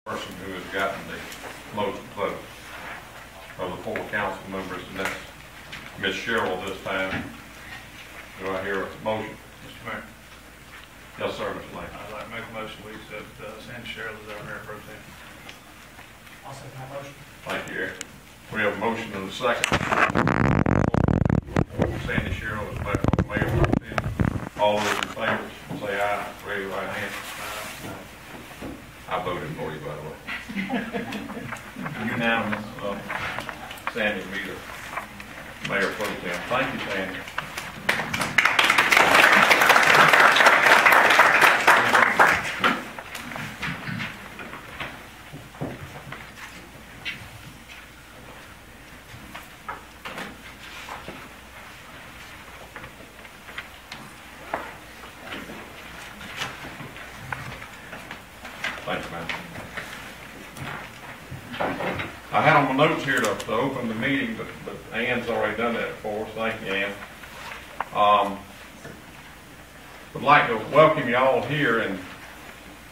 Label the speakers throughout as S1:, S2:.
S1: person who has gotten the most votes of the 4 council members, and that's Ms. Sherrill this time. Do I hear a motion?
S2: Mr. Mayor.
S1: Yes, sir, Mr. Lane.
S2: I'd like to make a motion we accept Sandy Sherrill as our mayor pro tem.
S3: I'll second that motion.
S1: Thank you, Eric. We have a motion and a second. Sandy Sherrill is back on mayor pro tem. All those in favor, say aye. Raise your right hand. I voted for you, by the way. Unanimous. Sandy will be the mayor pro tem. Thank you, Sandy. Thanks, man. I had on my notes here to open the meeting, but Ann's already done that for us. Thank you, Ann. Would like to welcome you all here and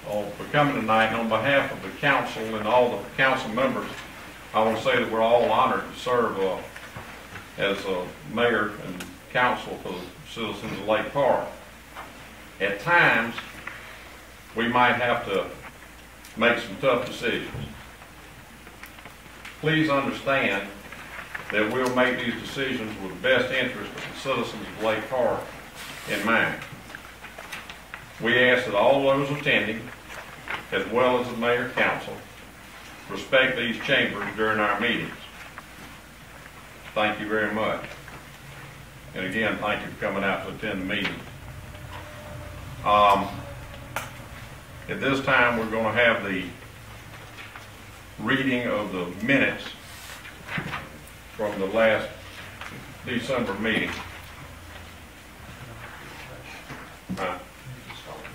S1: for coming tonight. And on behalf of the council and all the council members, I want to say that we're all honored to serve as a mayor and council for the citizens of Lake Park. At times, we might have to make some tough decisions. Please understand that we'll make these decisions with the best interest of the citizens of Lake Park in mind. We ask that all those attending, as well as the mayor and council, respect these chambers during our meetings. Thank you very much. And again, thank you for coming out to attend the meeting. At this time, we're going to have the reading of the minutes from the last December meeting.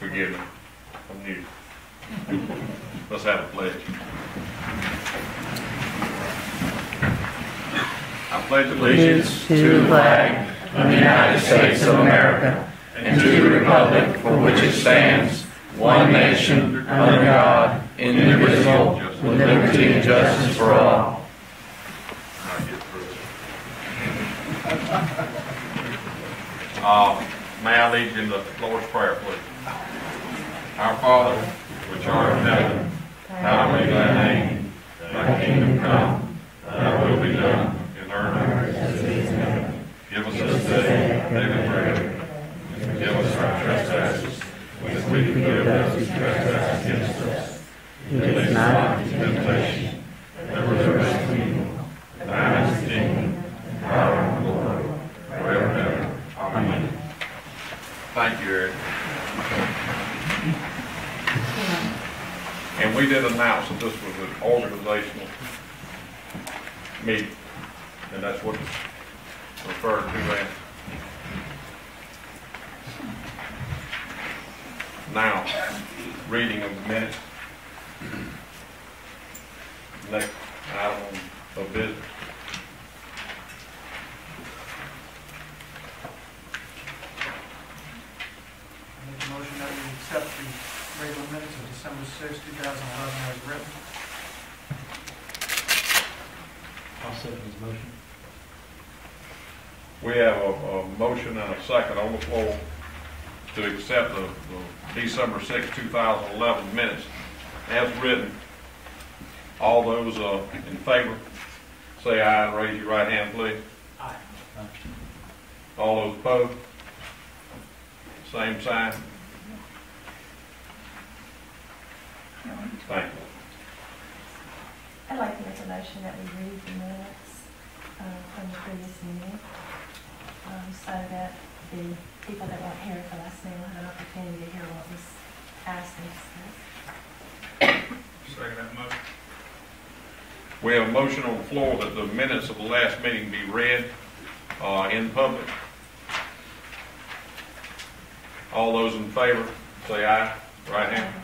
S1: Forgive me, I'm new. Let's have a pledge. I pledge allegiance
S4: to the flag of the United States of America and to the republic for which it stands, one nation, under God, indivisible, with liberty and justice for all.
S1: May I lead you in the Lord's Prayer, please? Our Father, which art in heaven, hallowed be thy name. Thy kingdom come, thy will be done, in earth as it is in heaven. Give us this day our daily bread, and forgive us our trespasses, as we forgive those who trespass against us. Lead us not into temptation, but deliver us from evil. Thine is the kingdom, power, and glory, forever and ever. Amen. Thank you, Eric. And we did announce that this was an organizational meeting, and that's what it's referred to as. Now, reading of the minutes. Next item of business.
S3: I make a motion that we accept the regular minutes of December 6, 2011 as written.
S5: I'll second his motion.
S1: We have a motion and a second on the floor to accept the December 6, 2011 minutes as written. All those in favor, say aye and raise your right hand, please.
S3: Aye.
S1: All those opposed, same sign. Thank you.
S6: I'd like to make a motion that we read the minutes from the previous meeting so that the people that weren't here at the last meeting will have an opportunity to hear what was asked and discussed.
S2: Second that motion.
S1: We have a motion on the floor that the minutes of the last meeting be read in public. All those in favor, say aye. Right hand.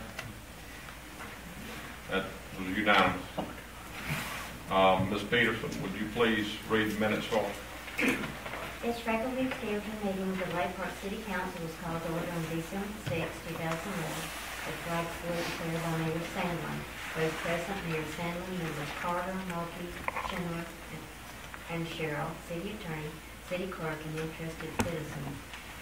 S1: That was unanimous. Ms. Peterson, would you please read the minutes for us?
S7: This regularly scheduled meeting of the Lake Park City Council was called to order on December 6, 2011. The flag salute declared by Mayor Sandlin. Both present, Mayor Sandlin, members Carter, Mulkey, Schindler, and Sherrill, City Attorney, City Clerk, and interested citizens.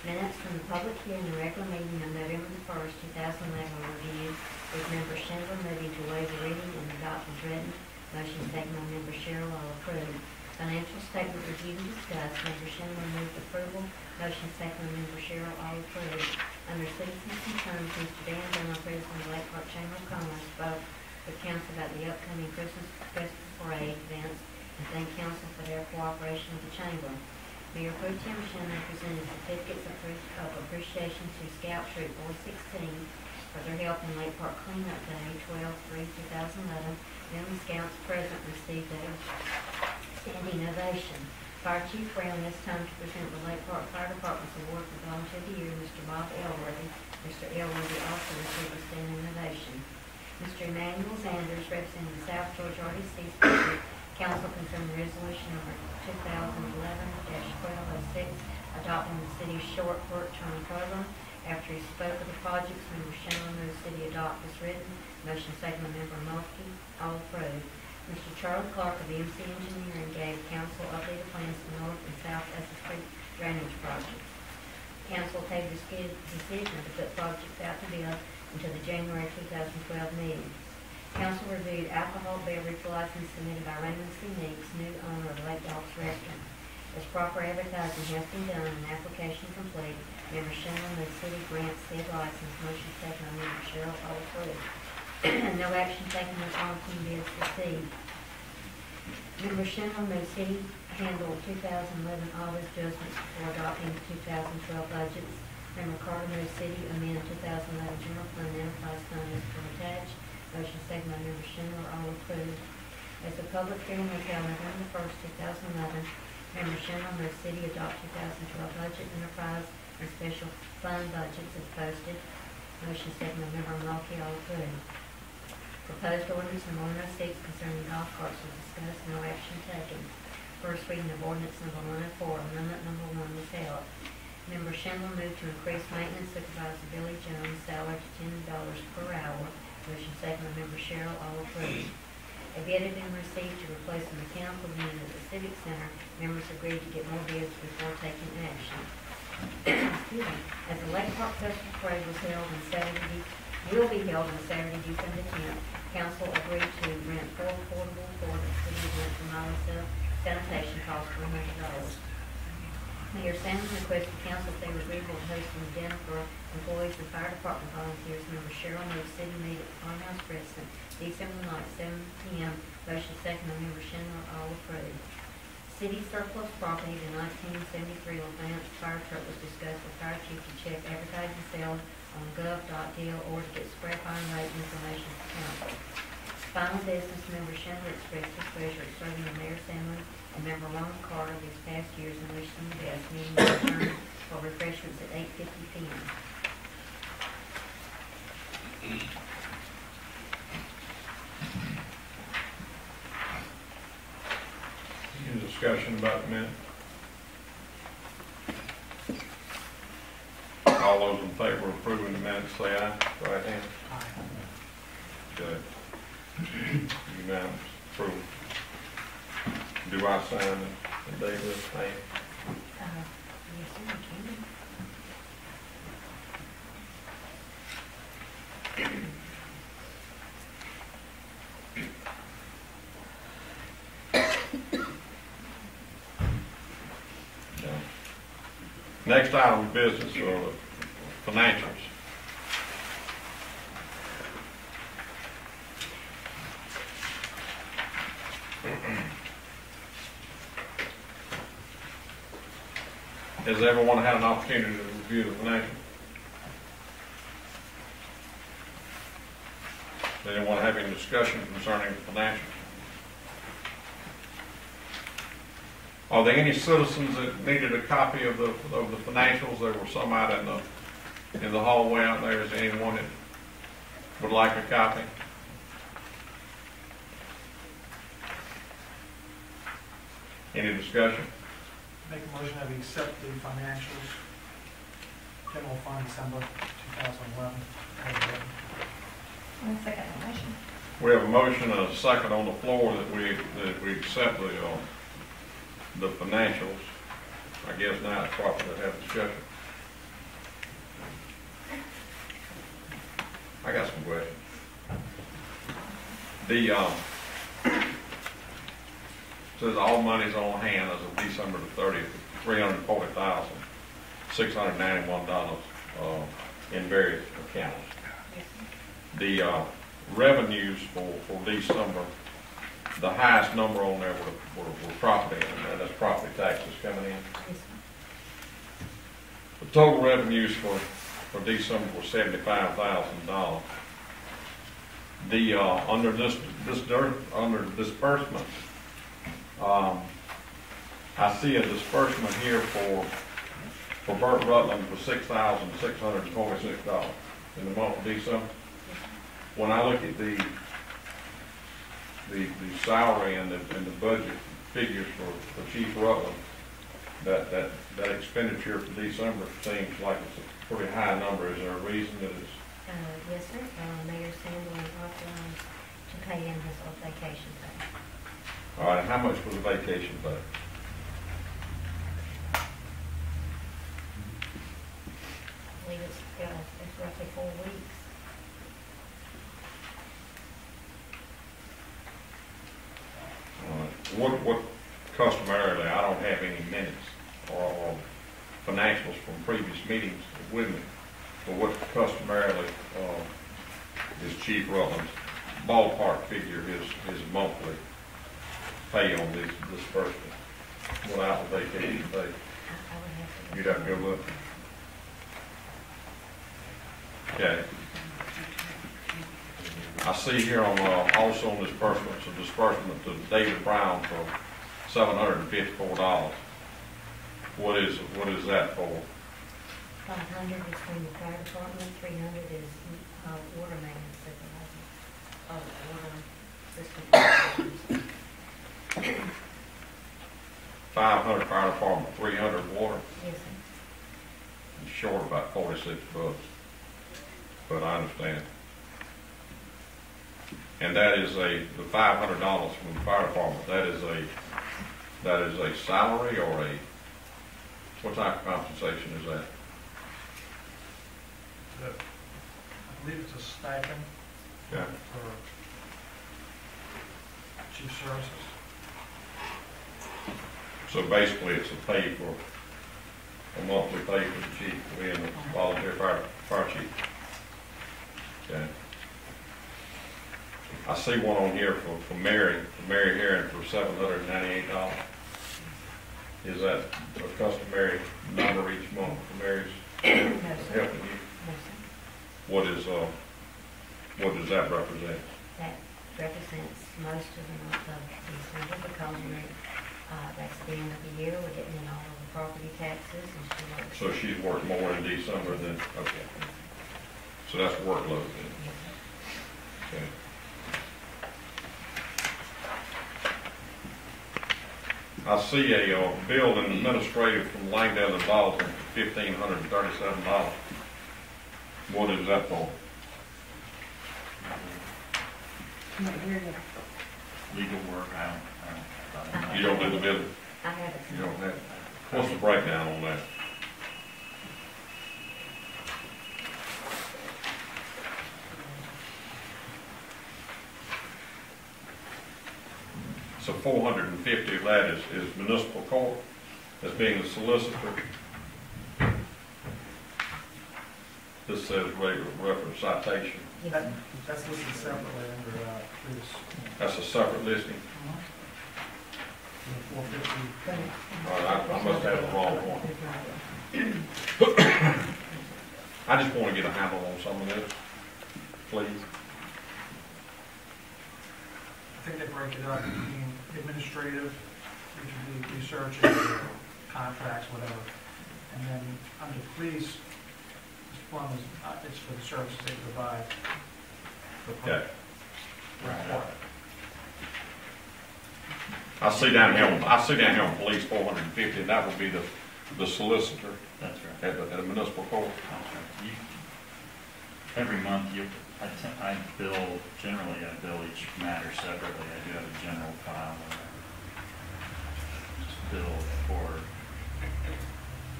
S7: Minutes from the public hearing and regular meeting on November the 1st, 2011 were reviewed, with member Schindler moving to waive the reading and adopt as written. Motion second by member Sherrill, all approved. Financial statement reviewed and discussed. Member Schindler moved approval. Motion second by member Sherrill, all approved. Under citizens' concerns, Mr. Dan Dunlap, president of Lake Park Chamber of Commerce, spoke with council about the upcoming Christmas parade events and thanked council for their cooperation with the chamber. Mayor Pro Tem Schindler presented certificates of appreciation to Scout Troop 416 for their help in Lake Park Cleanup Day, 12/3/2011. Then the scouts present received a standing ovation. Fire Chief Brown, this time to present the Lake Park Fire Department's award for Volunteer of the Year, Mr. Bob Elworthy. Mr. Elworthy also received a standing ovation. Mr. Emmanuel Sanders, representing the South Georgia RDC Special Council concerning resolution number 2011-1206, adopting the city's short work-term program. After he spoke of the projects, member Schindler moved the city adopt as written. Motion second by member Mulkey, all approved. Mr. Charlie Clark of MC Engineering gave council updated plans for North and South Essex Creek drainage projects. Council tabled the decision to put projects out to bid until the January 2012 meeting. Council reviewed alcohol beverage license submitted by Raymond C. Meeks, new owner of Lake Elks Restaurant. As proper advertising has been done and application complete, member Schindler moved city grants said license. Motion second by member Sherrill, all approved. No action taken on team bids received. Member Schindler moved city handled 2011 audit adjustments before adopting 2012 budgets. Member Carter moved city amend 2011 general fund enterprise fund as per attached. Motion second by member Schindler, all approved. As the public hearing was held November 1st, 2011, member Schindler moved city adopt 2012 budget enterprise and special fund budgets as posted. Motion second by member Mulkey, all approved. Proposed ordinance number 106 concerning golf carts was discussed, no action taken. First reading of ordinance number 104, amendment number 1 was held. Member Schindler moved to increase maintenance supervisor Billy Jones' salary to $10 per hour. Motion second by member Sherrill, all approved. A bid had been received to replace the mechanical unit at the Civic Center. Members agreed to get more bids before taking action. Excuse me. As the Lake Park Festival Parade will be held on Saturday, December 10th, council agreed to rent 4 portable toilets for the event from Miley Sanitation cost $100. Mayor Sanders requested council if they were agreeable to host an event for employees and fire department volunteers. Member Sherrill moved city meet at the farmhouse president December 9th, 7 p.m. Motion second by member Schindler, all approved. City surplus property, the 1973 Levant fire truck was discussed with fire chief to check advertising sale on gov.deal or to get scrap iron rate information for council. Final business, member Schindler expressed his pleasure at serving the Mayor Sandlin and member Ron Carter these past years and wished them the best. Meeting will return for refreshments at 8:50 p.m.
S1: Any discussion about the minute? All those in favor of approving the minutes, say aye. Right hand. Good. Unanimous. Approved. Do I sign it? And David,
S7: Yes, sir, you can.
S1: Next item of business are financials. Has everyone had an opportunity to review the financials? Does anyone have any discussion concerning the financials? Are there any citizens that needed a copy of the financials? There were some out in the hallway out there. Is there anyone that would like a copy? Any discussion?
S3: Make a motion that we accept the financials, general fund December 2011.
S6: One second, motion.
S1: We have a motion and a second on the floor that we accept the financials. I guess now it's proper to have discussion. I got some questions. Says all monies on hand as of December the 30th, $340,691 in various accounts. The revenues for December, the highest number on there were property, and that's property taxes coming in.
S7: Yes, sir.
S1: The total revenues for December were $75,000. The under disbursement, I see a disbursement here for Burt Rutland for $6,626 in the month of December. When I look at the salary and the budget figures for Chief Rutland, that expenditure for December seems like it's a pretty high number. Is there a reason that it's?
S7: Yes, sir. Mayor Sandlin authorized to pay in his vacation pay.
S1: All right, and how much was the vacation pay?
S7: I believe it's roughly 4 weeks.
S1: What customarily, I don't have any minutes or financials from previous meetings with me, but what customarily is Chief Rutland's ballpark figure his monthly pay on this disbursement without the vacation pay?
S7: I would have to.
S1: You'd have to go look. Okay. I see here on also on disbursements, a disbursement to David Brown for $754. What is that for?
S7: 500 is from the fire department, 300 is water maintenance supervisor. Water system.
S1: 500 fire department, 300 water.
S7: Yes, sir.
S1: It's short about $46, but I understand. And that is the $500 from the fire department. That is a salary or what type of compensation is that?
S3: I believe it's a stipend
S1: Yeah.
S3: for chief services.
S1: So basically, it's a monthly pay for the chief, being a volunteer fire chief. Okay. I see one on here for Mary Herring for $798. Is that a customary number each month for Mary's
S7: No, sir.
S1: helping you?
S7: No, sir.
S1: What does that represent?
S7: That represents most of the month of December because that's the end of the year. We're getting in all of the property taxes and she works.
S1: So she's worked more in December than, okay. So that's workload then.
S7: Yes, sir.
S1: Okay. I see a building administrative from Langdale and Baldwin for $1,537. What is that for?
S2: Legal work,
S1: You don't do the building?
S7: I have it.
S1: You don't have? What's the breakdown on that? So 450 of that is municipal court as being the solicitor. This says reference citation.
S7: Yes,
S3: That,
S7: sir.
S3: that's listed separately under this.
S1: That's a separate listing.
S3: 450.
S1: All right, I must have the wrong one. I just want to get a handle on some of this, please.
S3: I think they break it up between administrative, which would be research and contracts, whatever. And then under police, this one is, it's for the services they provide.
S1: Okay.
S3: Right.
S1: I see down here on police 450, and that would be the solicitor
S2: That's right.
S1: at the municipal court.
S2: That's right.
S8: Every month, I bill, generally I bill each matter separately. I do have a general file where I just bill for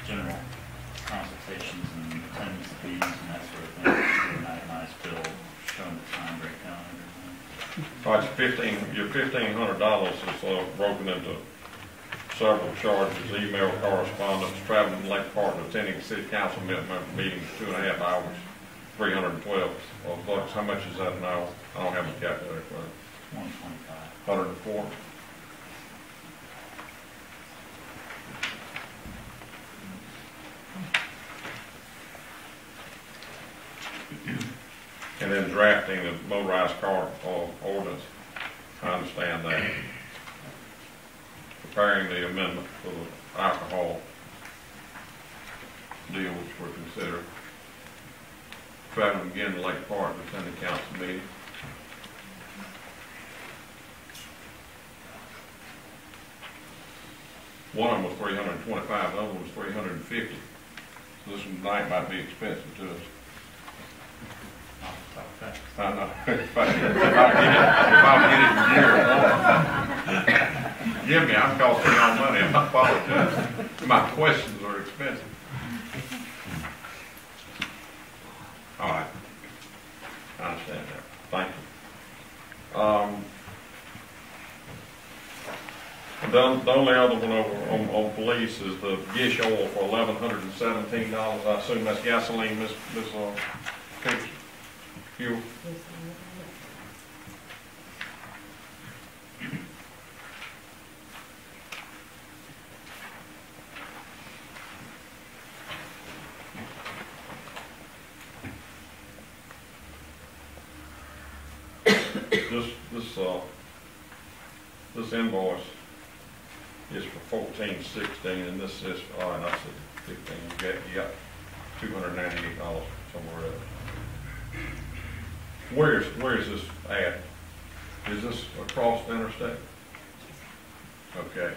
S8: general consultations and attendance fees and that sort of thing. An itemized bill showing the time breakdown and everything.
S1: All right, your $1,500 is broken into several charges: email correspondence, traveling to Lake Park, and attending city council member meetings 2.5 hours, 312 bucks. How much is that an hour? I don't have a calculator for it.
S8: 125.
S1: 104. And then drafting the motorized car ordinance. I understand that. Preparing the amendment for the alcohol deal which we're considering. Traveling again to Lake Park to attend the council meeting. One of them was 325, the other one was 350. So this one tonight might be expensive to us. I know. If I get it in gear, give me, I'm costing y'all money, I'm not apologizing. My questions are expensive. All right. I understand that. Thank you. The only other one over on police is the Gish oil for $1,117. I assume that's gasoline, Miss Picture. Fuel. This invoice is for $14.16, and this is, all right, I said 15. You got $298 somewhere else. Where's this at? Is this across the interstate? Okay.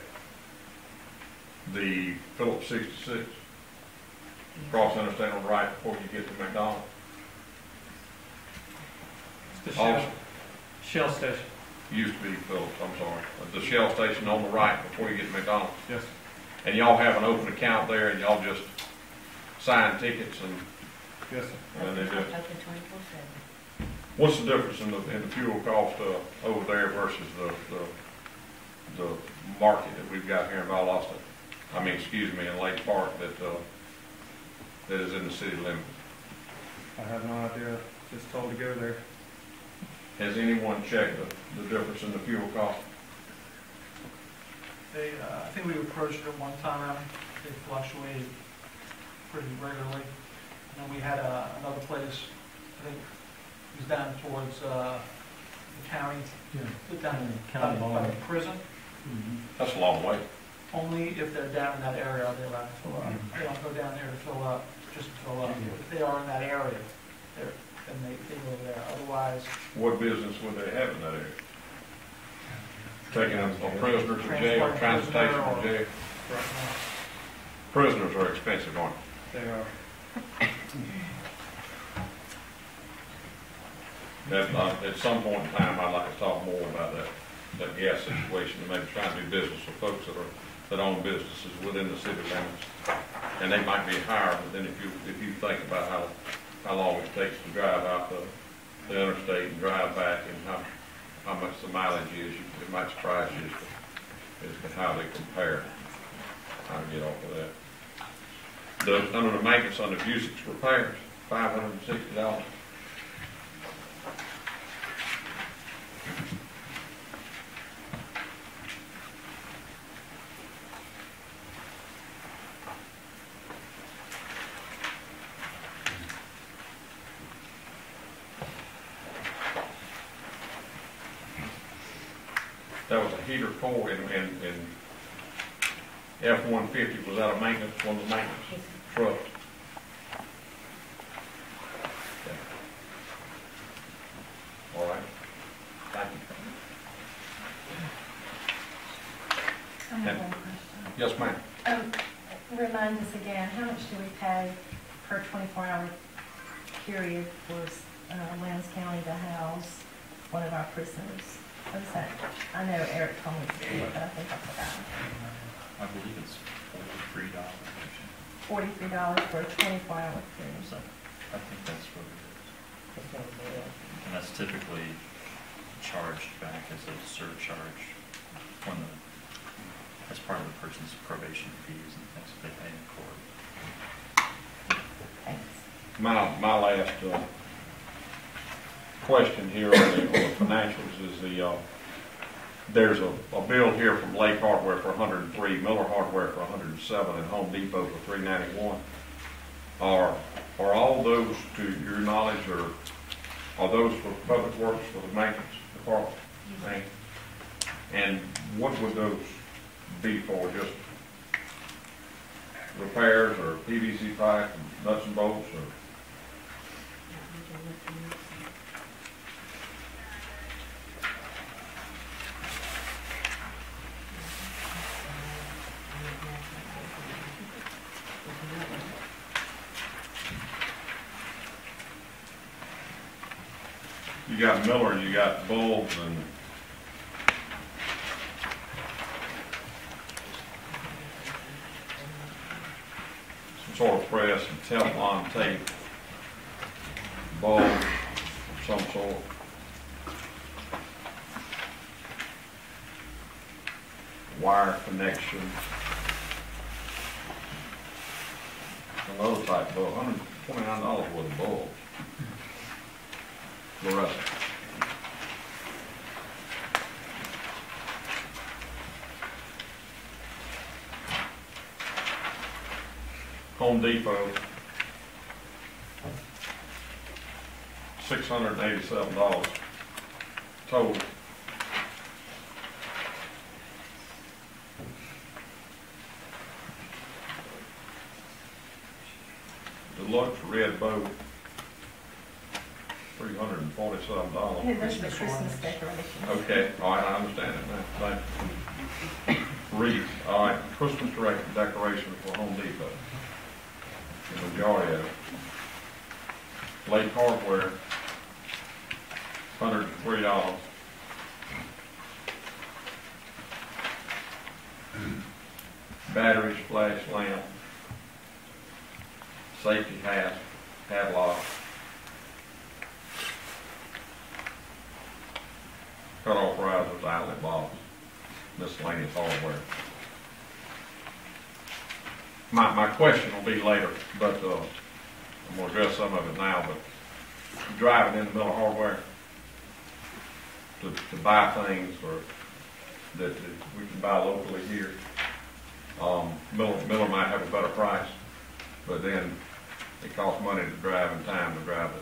S1: The Phillips 66, cross the interstate on the right before you get to McDonald's.
S3: It's the Shell station.
S1: Used to be Phillips, I'm sorry. The Shell station on the right before you get to McDonald's.
S3: Yes.
S1: And y'all have an open account there, and y'all just sign tickets and.
S3: Yes, sir.
S1: And they do.
S7: Open 24/7.
S1: What's the difference in the fuel cost over there versus the market that we've got here in Valdosta? I mean, excuse me, in Lake Park that is in the city limits.
S3: I have no idea. Just told to go there.
S1: Has anyone checked the difference in the fuel cost?
S3: They, I think we approached it at one time. They fluctuated pretty regularly. And then we had another place, I think it was down towards the county, down in
S5: County
S3: by the prison.
S1: That's a long way.
S3: Only if they're down in that area are they allowed to fill up. They don't go down there to fill up, just to fill up. If they are in that area, then they go there. Otherwise,
S1: What business would they have in that area? Taking a prisoner to jail, transportation to jail? Prisoners are expensive, aren't
S3: they are.
S1: they? At some point in time, I'd like to talk more about that gas situation, and maybe try to do business with folks that own businesses within the city limits. And they might be higher, but then if you think about how long it takes to drive out the interstate and drive back, and how much the mileage is, it might surprise you as to how they compare. How to get off of that. Under the maintenance under Vuzix repairs, $560. That was a heater core in F-150. Was that a maintenance, one of the maintenance trucks? Okay. All right. Thank you.
S6: I have one question.
S1: Yes, ma'am.
S6: Remind us again, how much do we pay per 24-hour period for Lowndes County to house one of our prisoners. What is that? I know Eric told me before, but I think I forgot.
S8: I believe it's $43.
S6: $43 for a 24-hour period.
S8: So I think that's what it is. And that's typically charged back as a surcharge when as part of the person's probation fees and things that they pay in court.
S6: Thanks.
S1: My last question here on the financials is there's a bill here from Lake Hardware for 103, Miller Hardware for 107, and Home Depot for 391. Are all those, to your knowledge, or are those for Public Works, for the maintenance department? Right. And what would those be for? Just repairs or PVC pipe, and nuts and bolts, or? You got Miller, you got bulbs, and some sort of press and Teflon tape, bulbs of some sort. Wire connection. Another type of bulb, $129 worth of bulbs. Fluorescent. Home Depot, $687 total. Deluxe red boat, $347.
S6: Yeah, those are the Christmas decorations.
S1: Okay, all right, I understand it now. Thank you. Wreath, all right, Christmas decoration for Home Depot. The majority of it. Lake Hardware, $103. Batteries, flash lamp, safety hat, padlock, cut-off risers, outlet box, miscellaneous hardware. My question will be later, but I'm going to address some of it now. But driving into Miller Hardware to buy things or that we can buy locally here, Miller might have a better price, but then it costs money to drive and time to drive to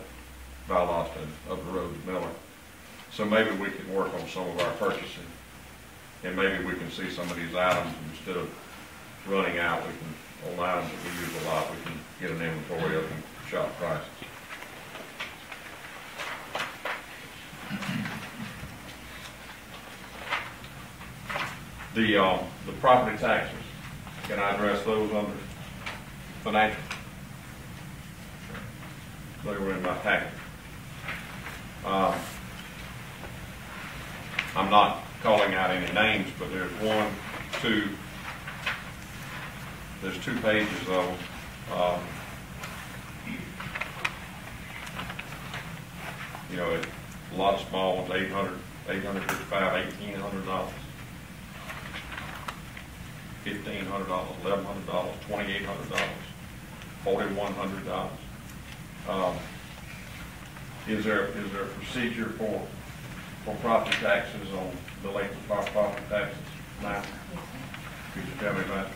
S1: Valdosta and up the road to Miller. So maybe we can work on some of our purchasing, and maybe we can see some of these items instead of running out. We can, on items that we use a lot, we can get an inventory of and shop prices. The property taxes, can I address those under financial? They were in my packet. I'm not calling out any names, but there's there's two pages of them. You know, a lot of small ones, $855, $1,800, $1,500, $1,100, $2,800, $4,100. Is there a procedure for property taxes on the late property taxes now? Could you tell me about it?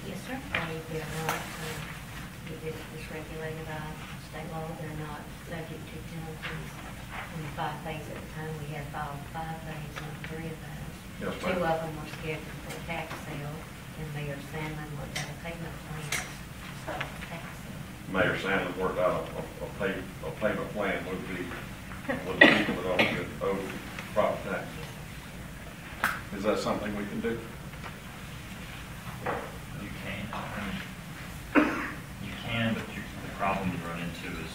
S7: Yes, sir. They're not, it's regulated by state law. They're not subject to penalties. Only 5 days at a time. We had filed 5 days on 3 of those.
S1: Yes,
S7: 2
S1: ma'am.
S7: of them were scheduled for a tax sale, and Mayor Sandlin looked at a payment plan to start the tax sale.
S1: Mayor Sandlin worked out a payment plan with the people that owe property tax. Is that something we can do?
S8: You can, but the problem you run into is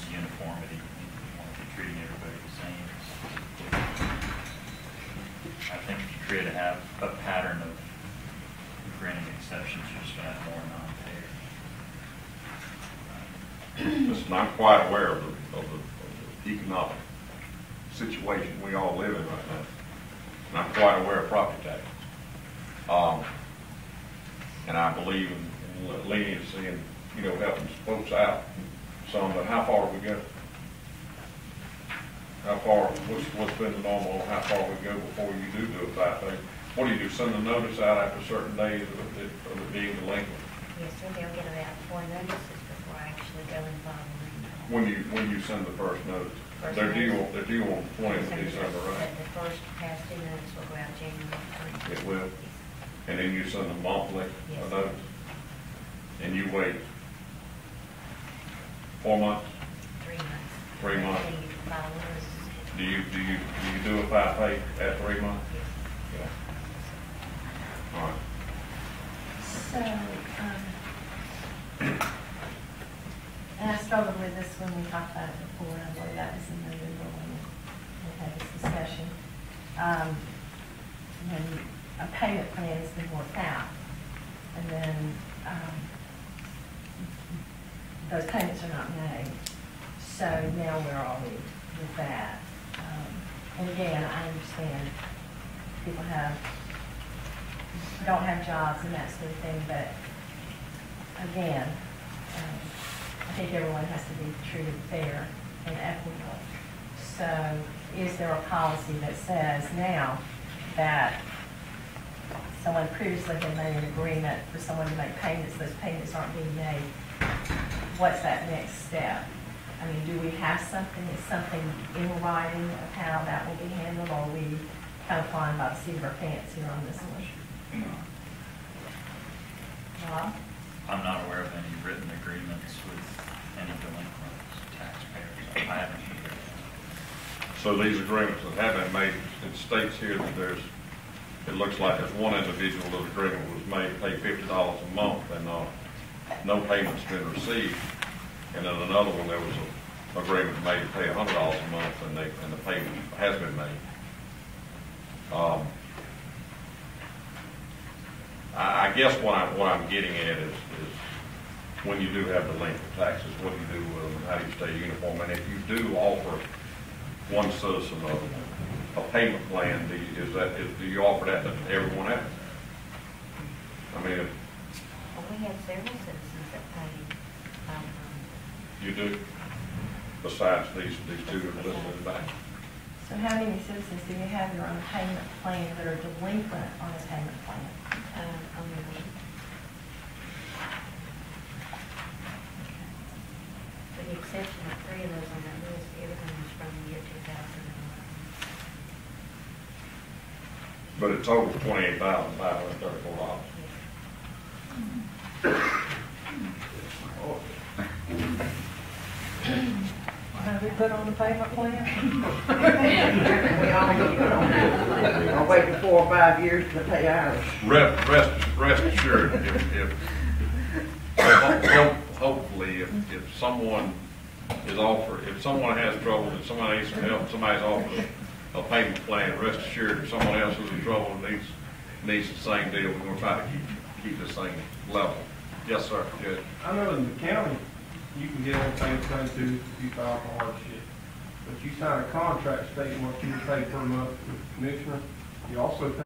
S8: I think if you create a pattern of granting exceptions, you're just gonna have more non-payers.
S1: Listen, I'm quite aware of the economic situation we all live in right now. And I'm quite aware of property taxes. And I believe in leniency and, helping folks out some, but how far we go? How far, what's been the normal, how far we go before you do a FIFO? What do? Send a notice out after certain days of it being delinquent?
S7: Yes, sir, they'll get about 4 notices before I actually go and file them.
S1: When you send the first notice?
S7: First
S1: They're due
S7: notice.
S1: on the 20th of December, right?
S7: The first past due notice will go out January 20th.
S1: It will. And then you send them monthly
S7: Yes.
S1: a notice? And you wait 4 months?
S7: 3 months.
S1: 3 months.
S7: Then you file notices.
S1: Do you do a FIFO at 3 months?
S7: Yes.
S1: Yeah. All right.
S6: So, and I struggled with this when we talked about it before, and I believe that was in the legal when we had this discussion. When a payment plan has been worked out, and then those payments are not made. So now where are we with that? And again, I understand people don't have jobs and that sort of thing, but again, I think everyone has to be treated fair and equitable. So is there a policy that says now that someone previously had made an agreement for someone to make payments, those payments aren't being made, what's that next step? I mean, do we have something, is something in writing of how that will be handled, or are we kind of flying by the seat of our pants here on this one? Rob?
S8: I'm not aware of any written agreements with any delinquent taxpayers. I haven't heard of that.
S1: So these agreements that have been made, it states here that it looks like there's one individual that agreement was made to pay $50 a month, and no payment's been received. And then another one, there was an agreement made to pay $100 a month, and the payment has been made. I guess what I'm getting at is when you do have delinquent taxes, what do you do with them? How do you stay uniform? And if you do offer one citizen a payment plan, do you offer that to everyone else? I mean,
S7: Well, we have several citizens that pay.
S1: you do, besides these two that are listed in the back.
S6: So how many citizens do you have that are on a payment plan that are delinquent on a payment plan?
S7: Only one. With the exception of 3 of those on that list, everything was from the year 2011.
S1: But it totals $28,534.
S6: Have we put on the payment plan?
S9: We all get put on that. I'll wait for 4 or 5 years to pay ours.
S1: Rest assured, hopefully, if someone is offered, if someone has trouble, if somebody needs some help, somebody's offered a payment plan, rest assured, if someone else is in trouble and needs the same deal, we're going to try to keep this thing level. Yes, sir, Judge.
S10: I know in the county, you can get on payment plan too if you file for hardship. But you sign a contract stating what you pay per month with the commissioner, you also pay